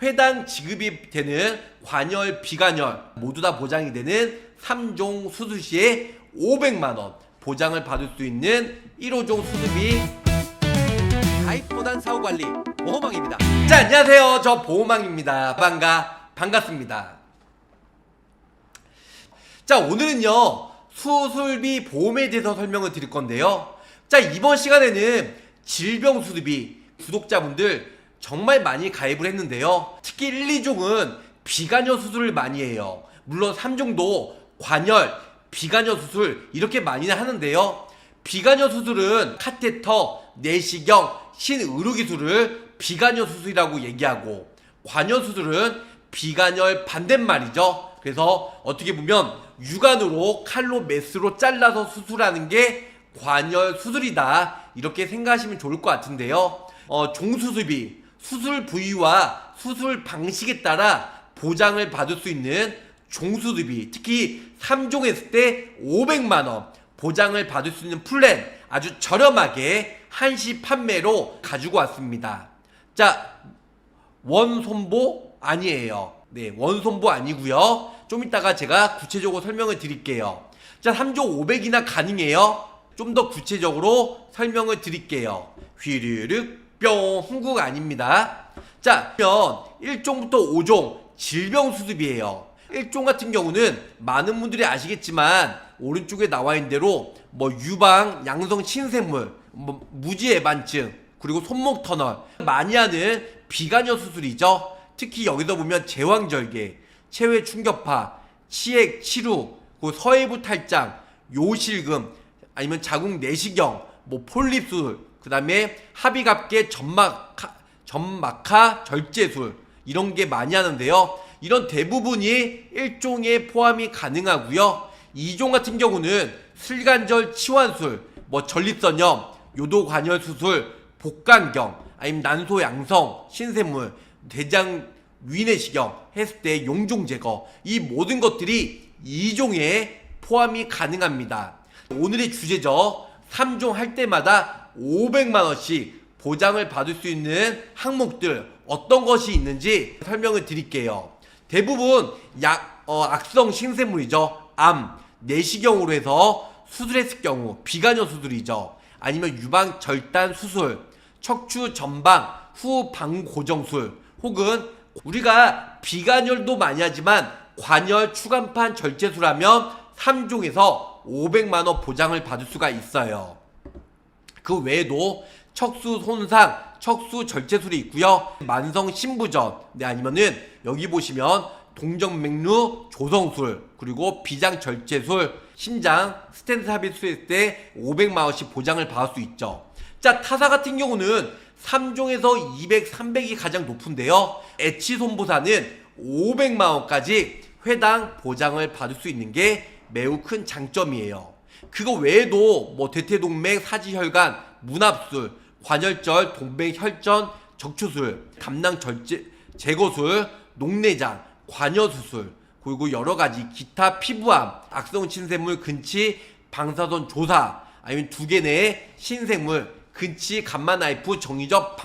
회당 지급이 되는 관열, 비관열 모두 다 보장이 되는 3종 수술 시에 500만원 보장을 받을 수 있는 1호종 수술비 가입보단 사후관리 보호망입니다. 자, 안녕하세요. 저 보호망입니다. 반갑습니다. 자, 오늘은요 수술비 보험에 대해서 설명을 드릴 건데요. 자, 이번 시간에는 질병수술비 구독자분들 정말 많이 가입을 했는데요. 특히 1, 2종은 비관여 수술을 많이 해요. 물론 3종도 관열, 비관여 수술 이렇게 많이는 하는데요. 비관여 수술은 카테터, 내시경, 신의료기술을 비관여 수술이라고 얘기하고, 관여 수술은 비관열 반대말이죠. 그래서 어떻게 보면 육안으로 칼로 메스로 잘라서 수술하는 게 관열 수술이다, 이렇게 생각하시면 좋을 것 같은데요. 종수술비, 수술 부위와 수술 방식에 따라 보장을 받을 수 있는 종수술비, 특히 3종 했을 때 500만원 보장을 받을 수 있는 플랜 아주 저렴하게 한시 판매로 가지고 왔습니다. 자, 원손보 아니에요. 네, 원손보 아니고요. 좀 이따가 제가 구체적으로 설명을 드릴게요. 자, 3종 500이나 가능해요. 좀 더 구체적으로 설명을 드릴게요. 휘르륵 뿅, 흥국 아닙니다. 자, 그러면 1종부터 5종 질병수술비예요. 1종 같은 경우는 많은 분들이 아시겠지만 오른쪽에 나와 있는 대로 유방, 양성 신생물, 무지애반증, 그리고 손목 터널 많이 하는 비관여 수술이죠. 특히 여기서 보면 제왕절개, 체외 충격파, 치액, 치루, 서해부 탈장, 요실금, 아니면 자궁 내시경, 폴립 수술, 그 다음에 합의갑계 점막하 절제술 이런 게 많이 하는데요. 이런 대부분이 1종에 포함이 가능하고요. 2종 같은 경우는 슬관절 치환술, 전립선염, 요도관열수술, 복강경, 아니면 난소 양성, 신생물, 대장 위내시경 했을 때 용종 제거, 이 모든 것들이 2종에 포함이 가능합니다. 오늘의 주제죠. 3종 할 때마다 500만원씩 보장을 받을 수 있는 항목들 어떤 것이 있는지 설명을 드릴게요. 대부분 악성 신생물이죠. 암, 내시경으로 해서 수술했을 경우 비관여 수술이죠. 아니면 유방 절단 수술, 척추 전방 후 방고정술, 혹은 우리가 비관열도 많이 하지만 관열 추간판 절제술하면 3종에서 500만원 보장을 받을 수가 있어요. 그 외에도 척수 손상, 척수 절제술이 있고요. 만성 신부전, 아니면은 여기 보시면 동정맥류 조성술, 그리고 비장 절제술, 심장 스텐트 삽입술했을 때 500만원씩 보장을 받을 수 있죠. 자, 타사 같은 경우는 3종에서 200, 300이 가장 높은데요. 에치손보사는 500만원까지 회당 보장을 받을 수 있는 게 매우 큰 장점이에요. 그거 외에도 대퇴동맥, 사지혈관, 문합술, 관열절, 동맥혈전, 적추술, 담낭 제거술, 녹내장, 관여수술, 그리고 여러가지 기타 피부암, 악성 신생물 근치 방사선 조사, 아니면 2개 내의 신생물 근치 감마나이프 정의적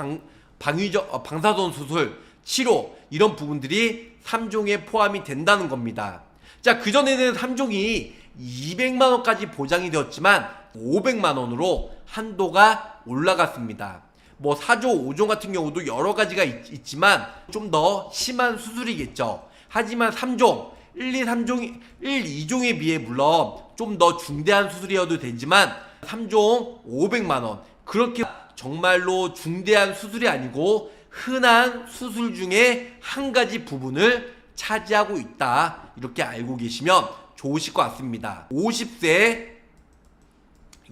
방사선 수술 치료, 이런 부분들이 3종에 포함이 된다는 겁니다. 자, 그전에는 3종이 200만원까지 보장이 되었지만 500만원으로 한도가 올라갔습니다. 4종, 5종 같은 경우도 여러가지가 있지만 좀 더 심한 수술이겠죠. 하지만 3종, 1, 2종에 비해 물론 좀 더 중대한 수술이어도 되지만 3종 500만원, 그렇게 정말로 중대한 수술이 아니고 흔한 수술 중에 한 가지 부분을 차지하고 있다, 이렇게 알고 계시면 좋으실 것 같습니다. 50세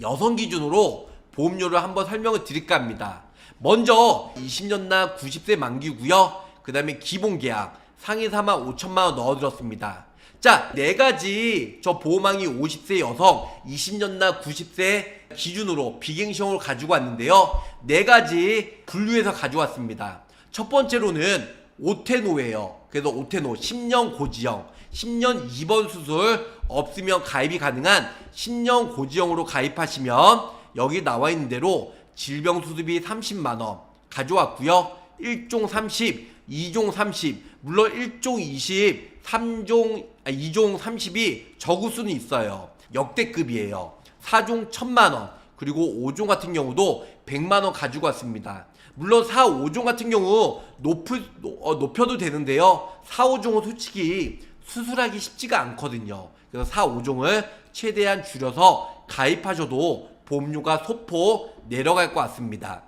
여성 기준으로 보험료를 한번 설명을 드릴까 합니다. 먼저 20년나 90세 만기고요. 그 다음에 기본계약 상위 45,000만원 넣어드렸습니다. 자, 4가지 저 보험왕이 50세 여성 20년나 90세 기준으로 비갱시형으로 가지고 왔는데요. 4가지 분류해서 가져왔습니다. 첫 번째로는 오테노예요. 그래서 오테노 10년 고지형, 10년 입원 수술 없으면 가입이 가능한 10년 고지형으로 가입하시면 여기 나와 있는 대로 질병수술비 30만원 가져왔고요. 1종 30, 2종 30, 물론 1종 20, 2종 30이 적을 수는 있어요. 역대급이에요. 4종 1000만원, 그리고 5종 같은 경우도 100만원 가지고 왔습니다. 물론 4, 5종 같은 경우 높여도 되는데요. 4, 5종은 솔직히 수술하기 쉽지가 않거든요. 그래서 4, 5종을 최대한 줄여서 가입하셔도 보험료가 소폭 내려갈 것 같습니다.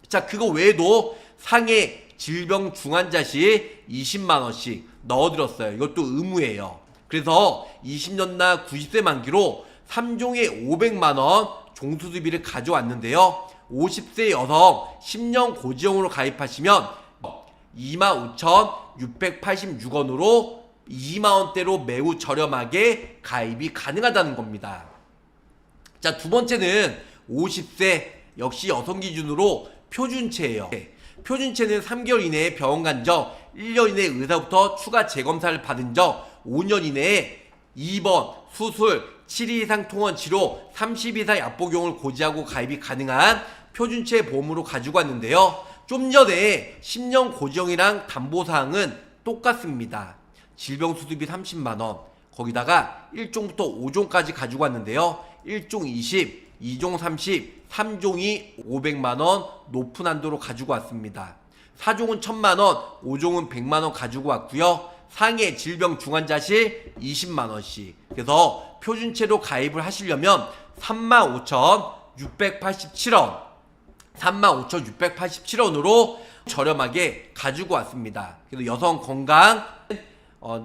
자, 그거 외에도 상해 질병 중환자 시 20만원씩 넣어드렸어요. 이것도 의무예요. 그래서 20년나 90세 만기로 3종에 500만원 종수수비를 가져왔는데요. 50세 여성 10년 고지형으로 가입하시면 25,686원으로 2만원대로 매우 저렴하게 가입이 가능하다는 겁니다. 자, 두 번째는 50세 역시 여성 기준으로 표준체예요. 표준체는 3개월 이내에 병원 간 적, 1년 이내에 의사부터 추가 재검사를 받은 적, 5년 이내에 2번 수술, 7일 이상 통원 치료, 30 이상 약복용을 고지하고 가입이 가능한 표준체 보험으로 가지고 왔는데요. 좀 전에 10년 고지형이랑 담보사항은 똑같습니다. 질병수술비 30만원, 거기다가 1종부터 5종까지 가지고 왔는데요. 1종 20, 2종 30, 3종이 500만원 높은 한도로 가지고 왔습니다. 4종은 1000만원, 5종은 100만원 가지고 왔고요. 상해 질병 중환자 시 20만원씩. 그래서 표준체로 가입을 하시려면 35,687원, 35,687원으로 저렴하게 가지고 왔습니다. 그래서 여성 건강,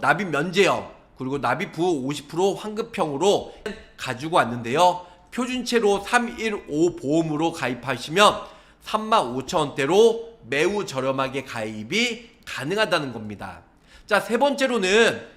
납입 면제형, 그리고 납입 후 50% 환급형으로 가지고 왔는데요. 표준체로 315 보험으로 가입하시면 35,000원대로 매우 저렴하게 가입이 가능하다는 겁니다. 자, 세 번째로는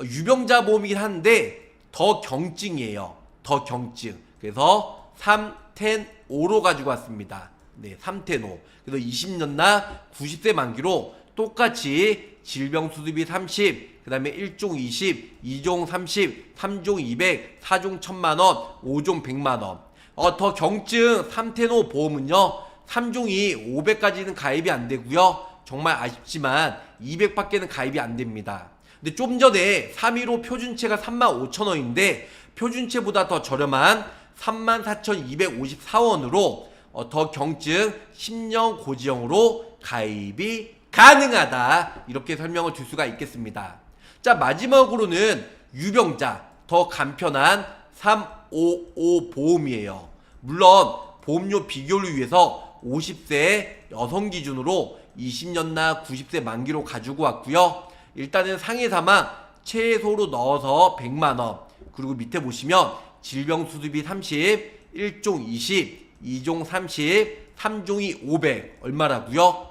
유병자 보험이긴 한데 더 경증이에요. 더 경증. 그래서 310로 가지고 왔습니다. 네, 310. 그래서 20년나 90세 만기로 똑같이 질병수술비 30, 그 다음에 1종 20, 2종 30, 3종 200, 4종 1000만원, 5종 100만원. 더 경증 310 보험은요, 3종이 500까지는 가입이 안 되고요. 정말 아쉽지만 200밖에는 가입이 안 됩니다. 근데 좀 전에 315 표준체가 35,000원인데 표준체보다 더 저렴한 34,254원으로 더 경증 10년 고지형으로 가입이 가능하다, 이렇게 설명을 줄 수가 있겠습니다. 자, 마지막으로는 유병자 더 간편한 355 보험이에요. 물론 보험료 비교를 위해서 50세 여성 기준으로 20년나 90세 만기로 가지고 왔고요. 일단은 상해 사망 최소로 넣어서 100만원, 그리고 밑에 보시면 질병수술비 30, 1종 20, 2종 30, 3종이 500, 얼마라고요?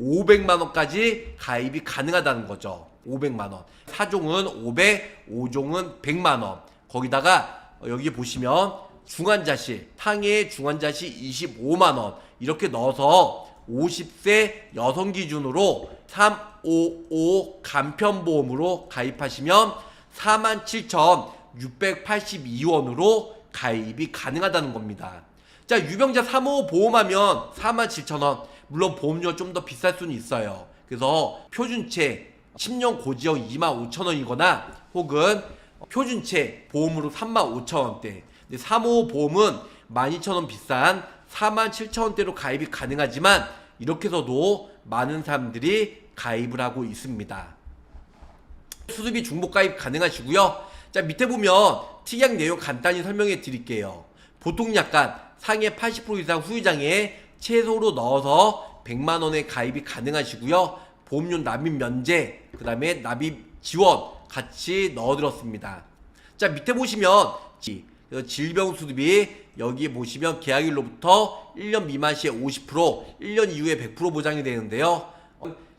500만원까지 가입이 가능하다는 거죠. 500만원. 4종은 500, 5종은 100만원. 거기다가 여기 보시면 중환자실, 상해 중환자실 25만원 이렇게 넣어서 50세 여성 기준으로 355 간편보험으로 가입하시면 47,682원으로 가입이 가능하다는 겁니다. 자, 유병자 355 보험하면 47,000원. 물론 보험료가 좀 더 비쌀 수는 있어요. 그래서 표준체 10년 고지형 25,000원이거나 혹은 표준체 보험으로 35,000원대. 근데 355 보험은 12,000원 비싼 47,000원대로 가입이 가능하지만 이렇게 해서도 많은 사람들이 가입을 하고 있습니다. 수술비 중복 가입 가능하시고요. 자, 밑에 보면 특약 내용 간단히 설명해 드릴게요. 보통 약관 상해 80% 이상 후유장애 최소로 넣어서 100만원의 가입이 가능하시고요. 보험료 납입 면제, 그 다음에 납입 지원 같이 넣어드렸습니다. 자, 밑에 보시면 질병수술비 여기 보시면 계약일로부터 1년 미만 시에 50%, 1년 이후에 100% 보장이 되는데요.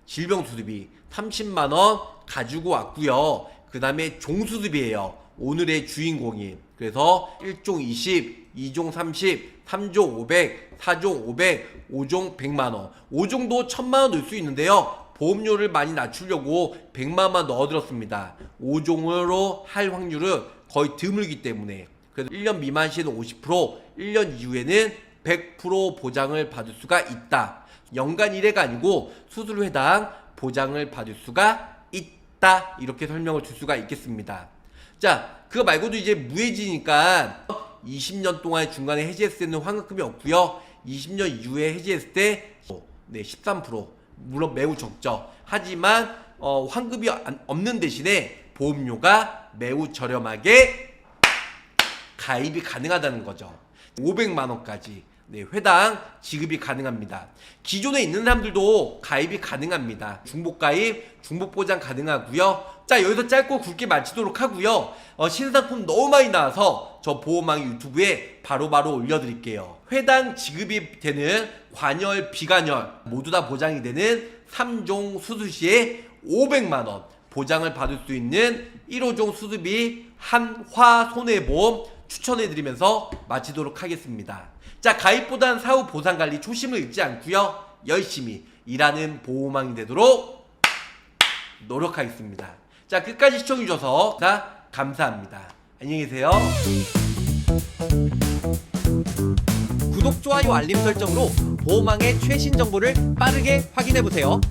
질병수술비 30만원 가지고 왔고요. 그 다음에 종수술비예요. 오늘의 주인공인. 그래서 1종 20, 2종 30, 3종 500, 4종 500, 5종 100만원. 5종도 1000만원 넣을 수 있는데요. 보험료를 많이 낮추려고 100만원만 넣어드렸습니다. 5종으로 할 확률은 거의 드물기 때문에. 그래서 1년 미만 시에는 50%, 1년 이후에는 100% 보장을 받을 수가 있다. 연간 1회가 아니고 수술회당 보장을 받을 수가 있다. 이렇게 설명을 줄 수가 있겠습니다. 자, 그거 말고도 이제 무해지니까 20년 동안 중간에 해지했을 때는 환급금이 없고요. 20년 이후에 해지했을 때 13%. 물론 매우 적죠. 하지만 환급이 없는 대신에 보험료가 매우 저렴하게 가입이 가능하다는 거죠. 500만 원까지 회당 지급이 가능합니다. 기존에 있는 사람들도 가입이 가능합니다. 중복가입, 중복보장 가능하고요. 자, 여기서 짧고 굵게 마치도록 하고요. 신상품 너무 많이 나와서 저 보험왕 유튜브에 바로바로 올려드릴게요. 회당 지급이 되는 관열, 비관열 모두 다 보장이 되는 3종 수술 시에 500만 원 보장을 받을 수 있는 1호종 수술비 한화손해보험 추천해드리면서 마치도록 하겠습니다. 자, 가입보단 사후 보상관리 초심을 잃지 않고요. 열심히 일하는 보험왕이 되도록 노력하겠습니다. 자, 끝까지 시청해주셔서 감사합니다. 안녕히 계세요. 구독, 좋아요, 알림 설정으로 보험왕의 최신 정보를 빠르게 확인해보세요.